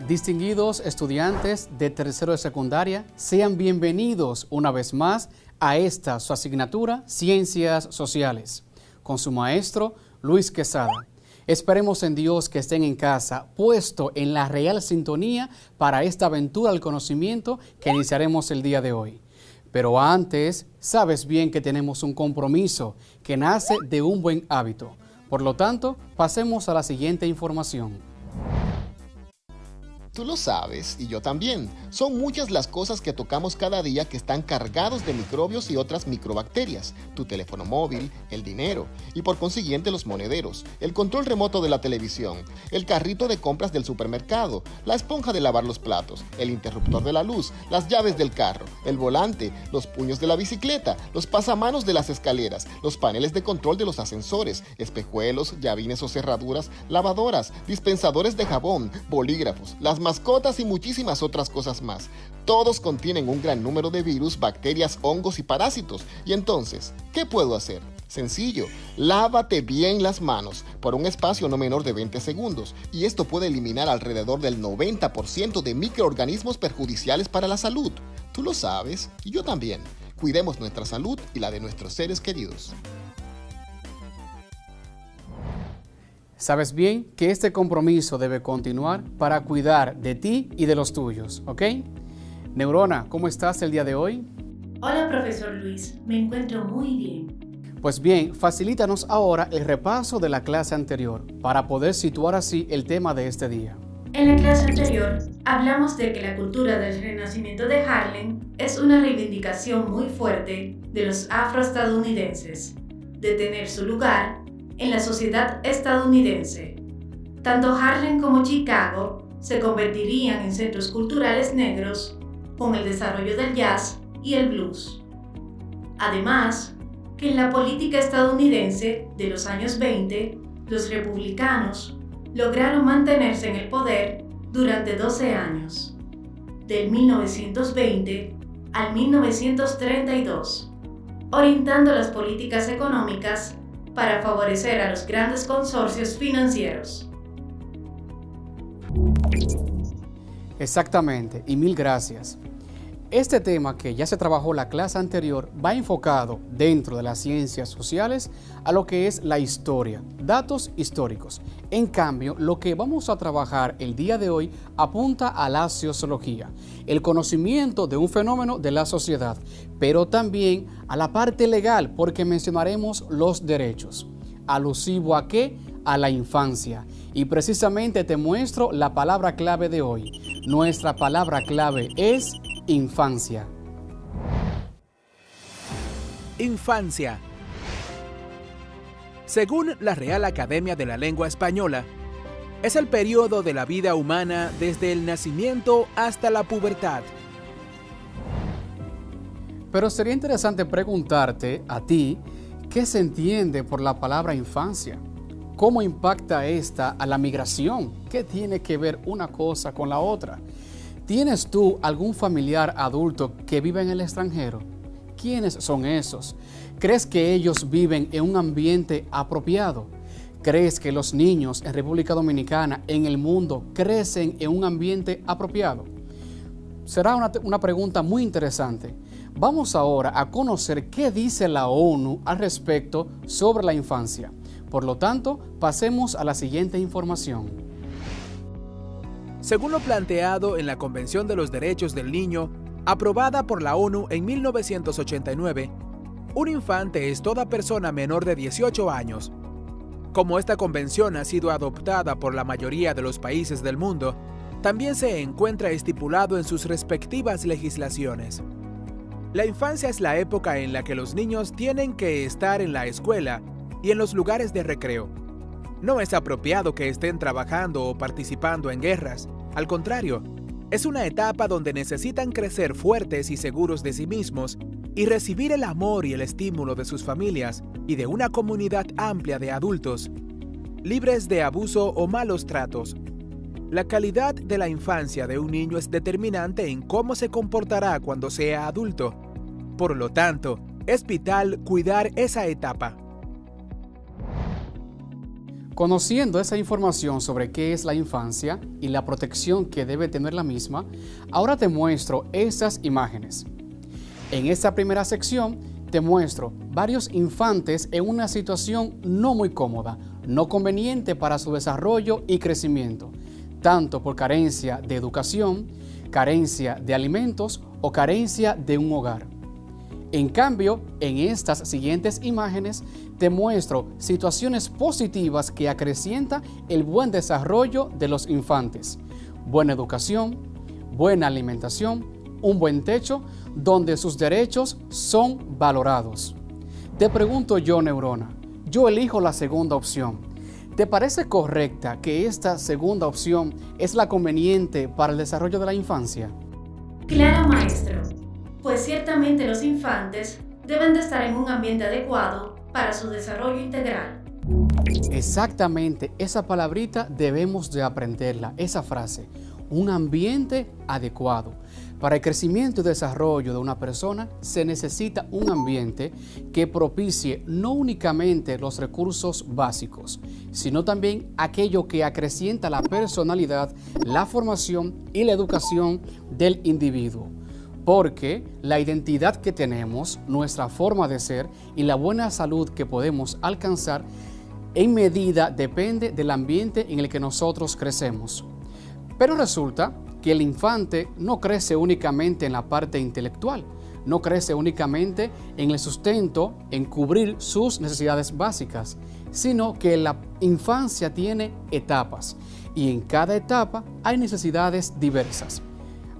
Distinguidos estudiantes de tercero de secundaria, sean bienvenidos una vez más a esta su asignatura Ciencias Sociales, con su maestro Luis Quesada. Esperemos en Dios que estén en casa, puesto en la real sintonía para esta aventura al conocimiento que iniciaremos el día de hoy. Pero antes, sabes bien que tenemos un compromiso que nace de un buen hábito. Por lo tanto, pasemos a la siguiente información. Tú lo sabes, y yo también. Son muchas las cosas que tocamos cada día que están cargados de microbios y otras microbacterias. Tu teléfono móvil, el dinero, y por consiguiente los monederos, el control remoto de la televisión, el carrito de compras del supermercado, la esponja de lavar los platos, el interruptor de la luz, las llaves del carro, el volante, los puños de la bicicleta, los pasamanos de las escaleras, los paneles de control de los ascensores, espejuelos, llavines o cerraduras, lavadoras, dispensadores de jabón, bolígrafos, las mascotas y muchísimas otras cosas más. Todos contienen un gran número de virus, bacterias, hongos y parásitos. Y entonces, ¿qué puedo hacer? Sencillo, lávate bien las manos por un espacio no menor de 20 segundos y esto puede eliminar alrededor del 90% de microorganismos perjudiciales para la salud. Tú lo sabes y yo también. Cuidemos nuestra salud y la de nuestros seres queridos. Sabes bien que este compromiso debe continuar para cuidar de ti y de los tuyos, ¿ok? Neurona, ¿cómo estás el día de hoy? Hola, profesor Luis. Me encuentro muy bien. Pues bien, facilítanos ahora el repaso de la clase anterior para poder situar así el tema de este día. En la clase anterior, hablamos de que la cultura del renacimiento de Harlem es una reivindicación muy fuerte de los afroestadounidenses, de tener su lugar en la sociedad estadounidense. Tanto Harlem como Chicago se convertirían en centros culturales negros con el desarrollo del jazz y el blues. Además, que en la política estadounidense de los años 20, los republicanos lograron mantenerse en el poder durante 12 años, del 1920 al 1932, orientando las políticas económicas para favorecer a los grandes consorcios financieros. Exactamente, y mil gracias. Este tema que ya se trabajó la clase anterior va enfocado dentro de las ciencias sociales a lo que es la historia, datos históricos. En cambio, lo que vamos a trabajar el día de hoy apunta a la sociología, el conocimiento de un fenómeno de la sociedad, pero también a la parte legal porque mencionaremos los derechos. ¿Alusivo a qué? A la infancia. Y precisamente te muestro la palabra clave de hoy. Nuestra palabra clave es infancia. Infancia. Según la Real Academia de la Lengua Española, es el periodo de la vida humana desde el nacimiento hasta la pubertad. Pero sería interesante preguntarte a ti, ¿qué se entiende por la palabra infancia? ¿Cómo impacta esta a la migración? ¿Qué tiene que ver una cosa con la otra? ¿Tienes tú algún familiar adulto que vive en el extranjero? ¿Quiénes son esos? ¿Crees que ellos viven en un ambiente apropiado? ¿Crees que los niños en República Dominicana, en el mundo, crecen en un ambiente apropiado? Será una pregunta muy interesante. Vamos ahora a conocer qué dice la ONU al respecto sobre la infancia. Por lo tanto, pasemos a la siguiente información. Según lo planteado en la Convención de los Derechos del Niño, aprobada por la ONU en 1989, un infante es toda persona menor de 18 años. Como esta convención ha sido adoptada por la mayoría de los países del mundo, también se encuentra estipulado en sus respectivas legislaciones. La infancia es la época en la que los niños tienen que estar en la escuela y en los lugares de recreo. No es apropiado que estén trabajando o participando en guerras. Al contrario, es una etapa donde necesitan crecer fuertes y seguros de sí mismos y recibir el amor y el estímulo de sus familias y de una comunidad amplia de adultos, libres de abuso o malos tratos. La calidad de la infancia de un niño es determinante en cómo se comportará cuando sea adulto. Por lo tanto, es vital cuidar esa etapa. Conociendo esa información sobre qué es la infancia y la protección que debe tener la misma, ahora te muestro estas imágenes. En esta primera sección te muestro varios infantes en una situación no muy cómoda, no conveniente para su desarrollo y crecimiento, tanto por carencia de educación, carencia de alimentos o carencia de un hogar. En cambio, en estas siguientes imágenes te muestro situaciones positivas que acrecientan el buen desarrollo de los infantes, buena educación, buena alimentación, un buen techo, donde sus derechos son valorados. Te pregunto yo, neurona, yo elijo la segunda opción. ¿Te parece correcta que esta segunda opción es la conveniente para el desarrollo de la infancia? Claro, maestro, pues ciertamente los infantes deben de estar en un ambiente adecuado para su desarrollo integral. Exactamente, esa palabrita debemos de aprenderla, esa frase, un ambiente adecuado. Para el crecimiento y desarrollo de una persona se necesita un ambiente que propicie no únicamente los recursos básicos, sino también aquello que acrecienta la personalidad, la formación y la educación del individuo. Porque la identidad que tenemos, nuestra forma de ser y la buena salud que podemos alcanzar en medida depende del ambiente en el que nosotros crecemos. Pero resulta que el infante no crece únicamente en la parte intelectual, no crece únicamente en el sustento, en cubrir sus necesidades básicas, sino que la infancia tiene etapas y en cada etapa hay necesidades diversas.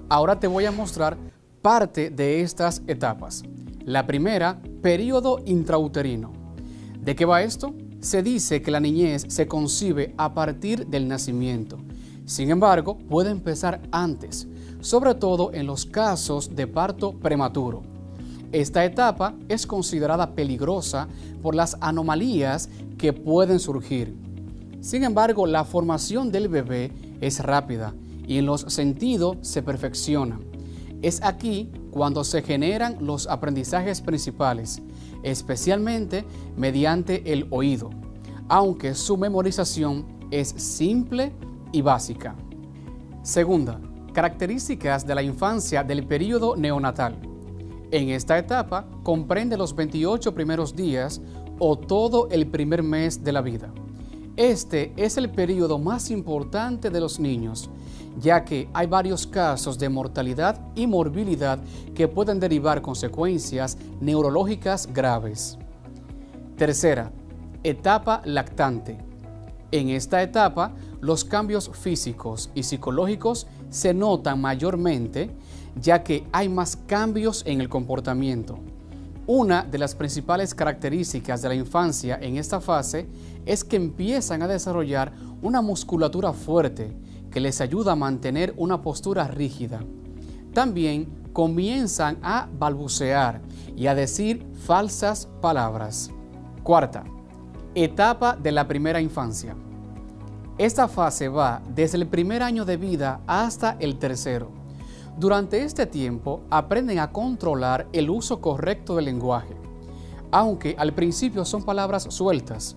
Ahora te voy a mostrar parte de estas etapas. La primera, período intrauterino. ¿De qué va esto? Se dice que la niñez se concibe a partir del nacimiento. Sin embargo, puede empezar antes, sobre todo en los casos de parto prematuro. Esta etapa es considerada peligrosa por las anomalías que pueden surgir. Sin embargo, la formación del bebé es rápida y en los sentidos se perfecciona. Es aquí cuando se generan los aprendizajes principales, especialmente mediante el oído, aunque su memorización es simple y básica. Segunda, características de la infancia del período neonatal. En esta etapa comprende los 28 primeros días o todo el primer mes de la vida. Este es el período más importante de los niños, ya que hay varios casos de mortalidad y morbilidad que pueden derivar consecuencias neurológicas graves. Tercera, etapa lactante. En esta etapa, los cambios físicos y psicológicos se notan mayormente, ya que hay más cambios en el comportamiento. Una de las principales características de la infancia en esta fase es que empiezan a desarrollar una musculatura fuerte que les ayuda a mantener una postura rígida. También comienzan a balbucear y a decir falsas palabras. Cuarta, etapa de la primera infancia. Esta fase va desde el primer año de vida hasta el tercero. Durante este tiempo aprenden a controlar el uso correcto del lenguaje, aunque al principio son palabras sueltas.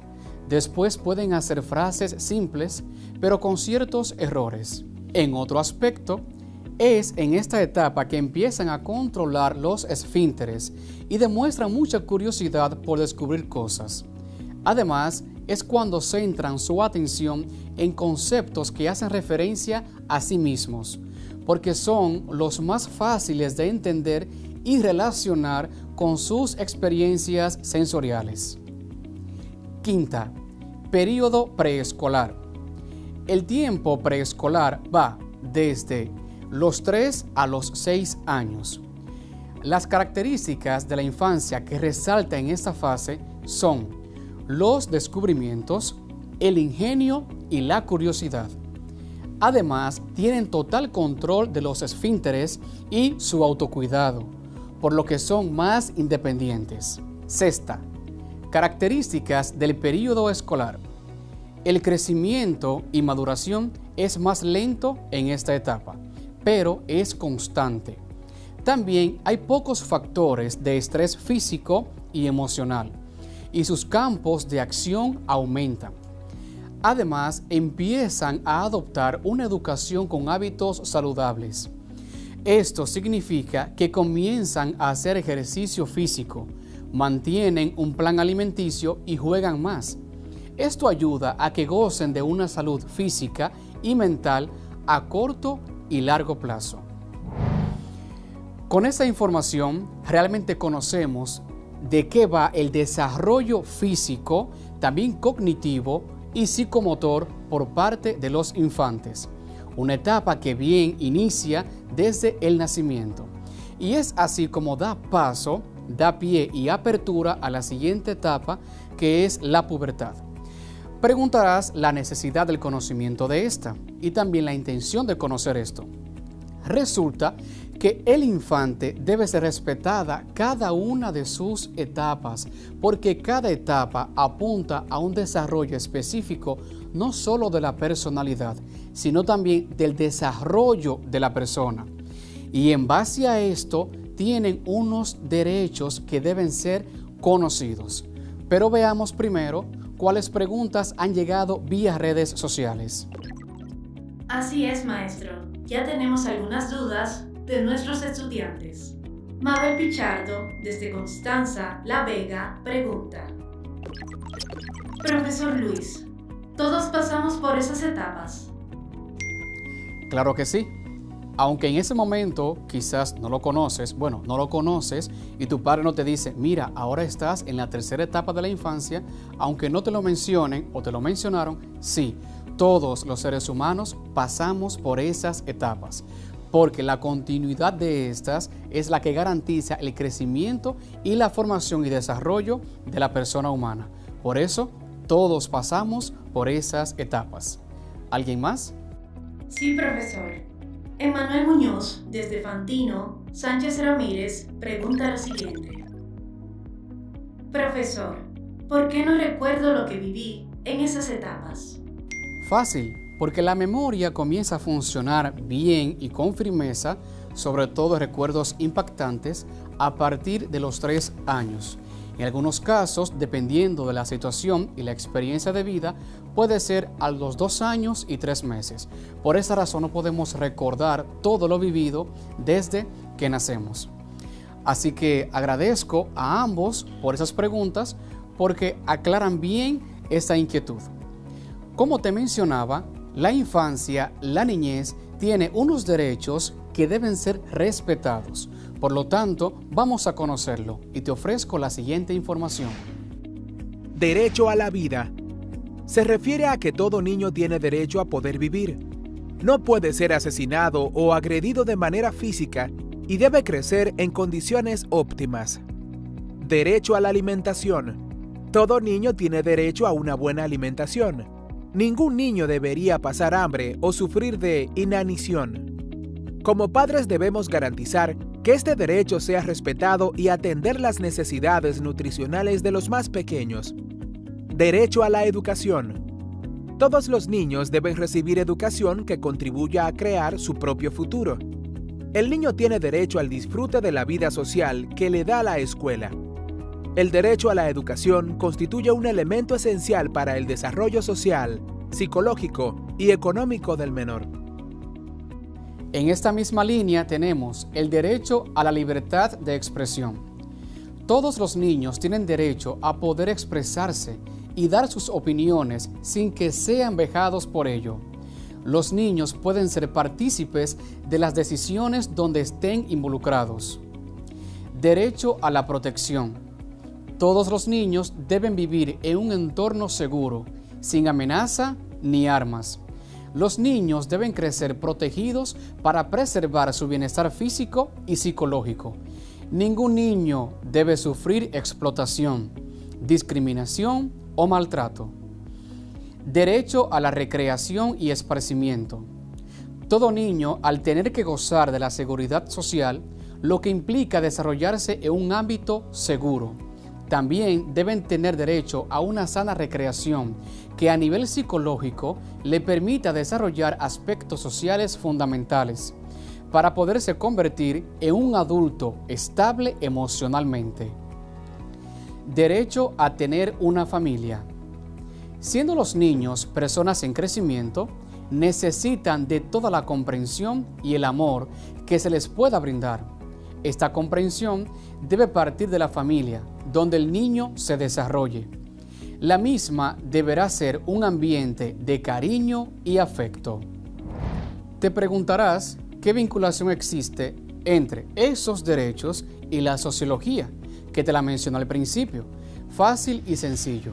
Después pueden hacer frases simples, pero con ciertos errores. En otro aspecto, es en esta etapa que empiezan a controlar los esfínteres y demuestran mucha curiosidad por descubrir cosas. Además, es cuando centran su atención en conceptos que hacen referencia a sí mismos, porque son los más fáciles de entender y relacionar con sus experiencias sensoriales. Quinta, período preescolar. El tiempo preescolar va desde los 3 a los 6 años. Las características de la infancia que resaltan en esta fase son los descubrimientos, el ingenio y la curiosidad. Además, tienen total control de los esfínteres y su autocuidado, por lo que son más independientes. Sexta, características del período escolar. El crecimiento y maduración es más lento en esta etapa, pero es constante. También hay pocos factores de estrés físico y emocional, y sus campos de acción aumentan. Además, empiezan a adoptar una educación con hábitos saludables. Esto significa que comienzan a hacer ejercicio físico, mantienen un plan alimenticio y juegan más. Esto ayuda a que gocen de una salud física y mental a corto y largo plazo. Con esta información, realmente conocemos de qué va el desarrollo físico, también cognitivo y psicomotor por parte de los infantes. Una etapa que bien inicia desde el nacimiento. Y es así como da paso, da pie y apertura a la siguiente etapa, que es la pubertad. Preguntarás la necesidad del conocimiento de esta y también la intención de conocer esto. Resulta que el infante debe ser respetada cada una de sus etapas, porque cada etapa apunta a un desarrollo específico, no solo de la personalidad, sino también del desarrollo de la persona. Y en base a esto, tienen unos derechos que deben ser conocidos. Pero veamos primero cuáles preguntas han llegado vía redes sociales. Así es, maestro. Ya tenemos algunas dudas de nuestros estudiantes. Mabel Pichardo, desde Constanza, La Vega, pregunta: Profesor Luis, ¿todos pasamos por esas etapas? Claro que sí. Aunque en ese momento quizás no lo conoces y tu padre no te dice, mira, ahora estás en la tercera etapa de la infancia, aunque no te lo mencionen o te lo mencionaron, sí, todos los seres humanos pasamos por esas etapas, porque la continuidad de estas es la que garantiza el crecimiento y la formación y desarrollo de la persona humana. Por eso, todos pasamos por esas etapas. ¿Alguien más? Sí, profesor. Emanuel Muñoz, desde Fantino, Sánchez Ramírez, pregunta lo siguiente: Profesor, ¿por qué no recuerdo lo que viví en esas etapas? Fácil, porque la memoria comienza a funcionar bien y con firmeza, sobre todo recuerdos impactantes, a partir de los 3 años. En algunos casos, dependiendo de la situación y la experiencia de vida, puede ser a los 2 años y 3 meses. Por esa razón no podemos recordar todo lo vivido desde que nacemos. Así que agradezco a ambos por esas preguntas porque aclaran bien esa inquietud. Como te mencionaba, la infancia, la niñez, tiene unos derechos que deben ser respetados. Por lo tanto, vamos a conocerlo y te ofrezco la siguiente información. Derecho a la vida. Se refiere a que todo niño tiene derecho a poder vivir. No puede ser asesinado o agredido de manera física y debe crecer en condiciones óptimas. Derecho a la alimentación. Todo niño tiene derecho a una buena alimentación. Ningún niño debería pasar hambre o sufrir de inanición. Como padres debemos garantizar que este derecho sea respetado y atender las necesidades nutricionales de los más pequeños. Derecho a la educación. Todos los niños deben recibir educación que contribuya a crear su propio futuro. El niño tiene derecho al disfrute de la vida social que le da la escuela. El derecho a la educación constituye un elemento esencial para el desarrollo social, psicológico y económico del menor. En esta misma línea tenemos el derecho a la libertad de expresión. Todos los niños tienen derecho a poder expresarse y dar sus opiniones sin que sean vejados por ello. Los niños pueden ser partícipes de las decisiones donde estén involucrados. Derecho a la protección. Todos los niños deben vivir en un entorno seguro, sin amenaza ni armas. Los niños deben crecer protegidos para preservar su bienestar físico y psicológico. Ningún niño debe sufrir explotación, discriminación o maltrato. Derecho a la recreación y esparcimiento. Todo niño, al tener que gozar de la seguridad social, lo que implica desarrollarse en un ámbito seguro. También deben tener derecho a una sana recreación que a nivel psicológico le permita desarrollar aspectos sociales fundamentales para poderse convertir en un adulto estable emocionalmente. Derecho a tener una familia. Siendo los niños personas en crecimiento, necesitan de toda la comprensión y el amor que se les pueda brindar. Esta comprensión debe partir de la familia, donde el niño se desarrolle. La misma deberá ser un ambiente de cariño y afecto. Te preguntarás qué vinculación existe entre esos derechos y la sociología, que te la mencioné al principio. Fácil y sencillo.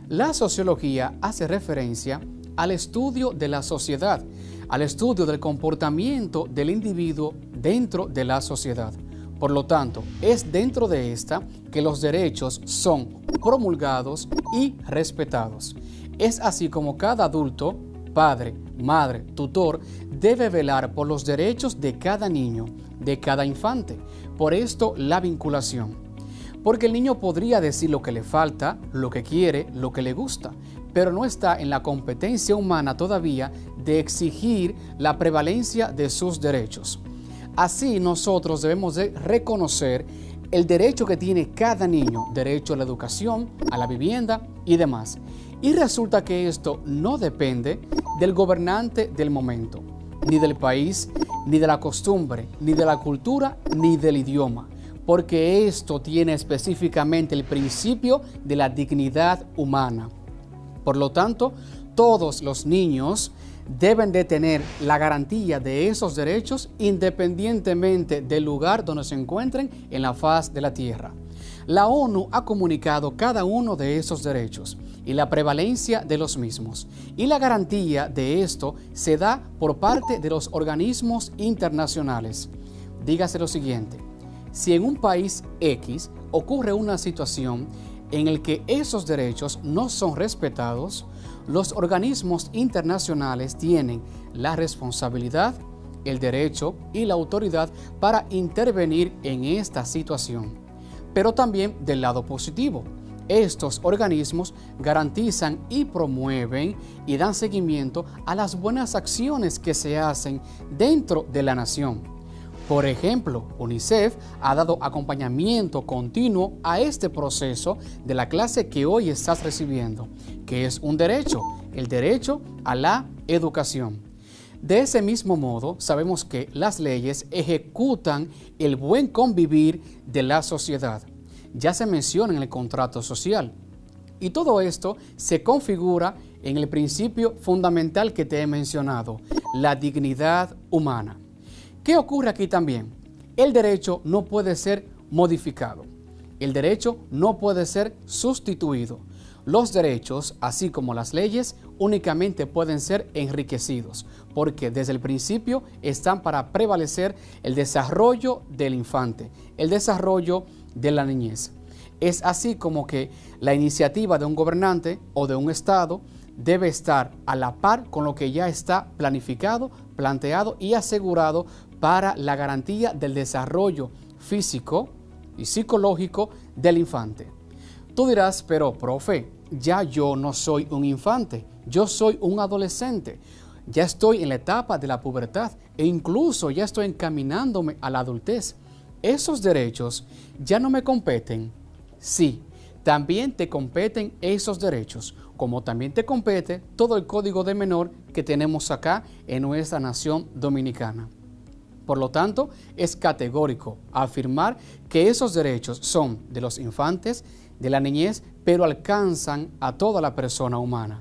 La sociología hace referencia al estudio de la sociedad, al estudio del comportamiento del individuo dentro de la sociedad. Por lo tanto, es dentro de esta que los derechos son promulgados y respetados. Es así como cada adulto, padre, madre, tutor, debe velar por los derechos de cada niño, de cada infante. Por esto, la vinculación. Porque el niño podría decir lo que le falta, lo que quiere, lo que le gusta, pero no está en la competencia humana todavía de exigir la prevalencia de sus derechos. Así nosotros debemos de reconocer el derecho que tiene cada niño, derecho a la educación, a la vivienda y demás. Y resulta que esto no depende del gobernante del momento, ni del país, ni de la costumbre, ni de la cultura, ni del idioma, porque esto tiene específicamente el principio de la dignidad humana. Por lo tanto, todos los niños deben de tener la garantía de esos derechos independientemente del lugar donde se encuentren en la faz de la tierra. La ONU ha comunicado cada uno de esos derechos y la prevalencia de los mismos. Y la garantía de esto se da por parte de los organismos internacionales. Dígase lo siguiente: si en un país X ocurre una situación en el que esos derechos no son respetados, los organismos internacionales tienen la responsabilidad, el derecho y la autoridad para intervenir en esta situación. Pero también del lado positivo, estos organismos garantizan y promueven y dan seguimiento a las buenas acciones que se hacen dentro de la nación. Por ejemplo, UNICEF ha dado acompañamiento continuo a este proceso de la clase que hoy estás recibiendo, que es un derecho, el derecho a la educación. De ese mismo modo, sabemos que las leyes ejecutan el buen convivir de la sociedad. Ya se menciona en el contrato social. Y todo esto se configura en el principio fundamental que te he mencionado, la dignidad humana. ¿Qué ocurre aquí también? El derecho no puede ser modificado. El derecho no puede ser sustituido. Los derechos, así como las leyes, únicamente pueden ser enriquecidos, porque desde el principio están para prevalecer el desarrollo del infante, el desarrollo de la niñez. Es así como que la iniciativa de un gobernante o de un Estado debe estar a la par con lo que ya está planificado, planteado y asegurado para la garantía del desarrollo físico y psicológico del infante. Tú dirás, pero profe, ya yo no soy un infante, yo soy un adolescente, ya estoy en la etapa de la pubertad e incluso ya estoy encaminándome a la adultez. ¿Esos derechos ya no me competen? Sí, también te competen esos derechos, como también te compete todo el código de menor que tenemos acá en nuestra nación dominicana. Por lo tanto, es categórico afirmar que esos derechos son de los infantes, de la niñez, pero alcanzan a toda la persona humana.